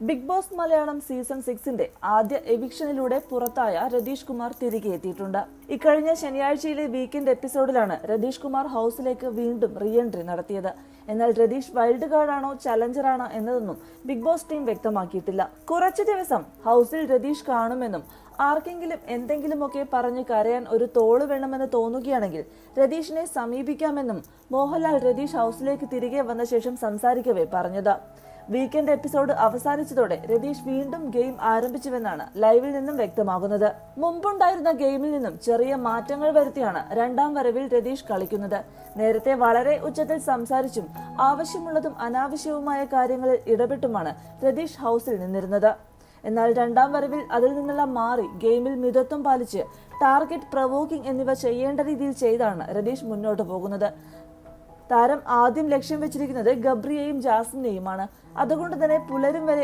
Big Boss Malayalam season 6ന്റെ ആദ്യ എവിക്ഷനിലൂടെ പുറത്തായ രതീഷ് കുമാർ തിരികെ എത്തിയിട്ടുണ്ട്. ഇക്കഴിഞ്ഞ ശനിയാഴ്ചയിലെ വീക്കെൻഡ് എപ്പിസോഡിലാണ് രതീഷ് കുമാർ ഹൗസിലേക്ക് വീണ്ടും റീ എൻട്രി നടത്തിയത്. എന്നാൽ രതീഷ് വൈൽഡ് കാർഡാണോ ചലഞ്ചറാണോ എന്നതൊന്നും ബിഗ് ബോസ് ടീം വ്യക്തമാക്കിയിട്ടില്ല. കുറച്ചു ദിവസം ഹൗസിൽ രതീഷ് കാണുമെന്നും ആർക്കെങ്കിലും എന്തെങ്കിലുമൊക്കെ പറഞ്ഞ് കരയാൻ ഒരു തോള് വേണമെന്ന് തോന്നുകയാണെങ്കിൽ രതീഷിനെ സമീപിക്കാമെന്നും മോഹൻലാൽ രതീഷ് ഹൗസിലേക്ക് തിരികെ വന്ന ശേഷം സംസാരിക്കവേ പറഞ്ഞത്. വീക്കെൻഡ് എപ്പിസോഡ് അവസാനിച്ചതോടെ രതീഷ് വീണ്ടും ഗെയിം ആരംഭിച്ചുവെന്നാണ് ലൈവിൽ നിന്നും വ്യക്തമാകുന്നത്. മുമ്പുണ്ടായിരുന്ന ഗെയിമിൽ നിന്നും ചെറിയ മാറ്റങ്ങൾ വരുത്തിയാണ് രണ്ടാം വരവിൽ രതീഷ് കളിക്കുന്നത്. നേരത്തെ വളരെ ഉച്ചത്തിൽ സംസാരിച്ചും ആവശ്യമുള്ളതും അനാവശ്യവുമായ കാര്യങ്ങളിൽ ഇടപെട്ടുമാണ് രതീഷ് ഹൗസിൽ നിന്നിരുന്നത്. എന്നാൽ രണ്ടാം വരവിൽ അതിൽ നിന്നെല്ലാം മാറി ഗെയിമിൽ മിതത്വം പാലിച്ച് ടാർഗറ്റ് പ്രവോക്കിംഗ് എന്നിവ ചെയ്യേണ്ട രീതിയിൽ ചെയ്താണ് രതീഷ് മുന്നോട്ട് പോകുന്നത്. താരം ആദ്യം ലക്ഷ്യം വെച്ചിരിക്കുന്നത് ഗബ്രിയെയും ജാസ്മിനെയുമാണ്. അതുകൊണ്ട് തന്നെ പുലരും വരെ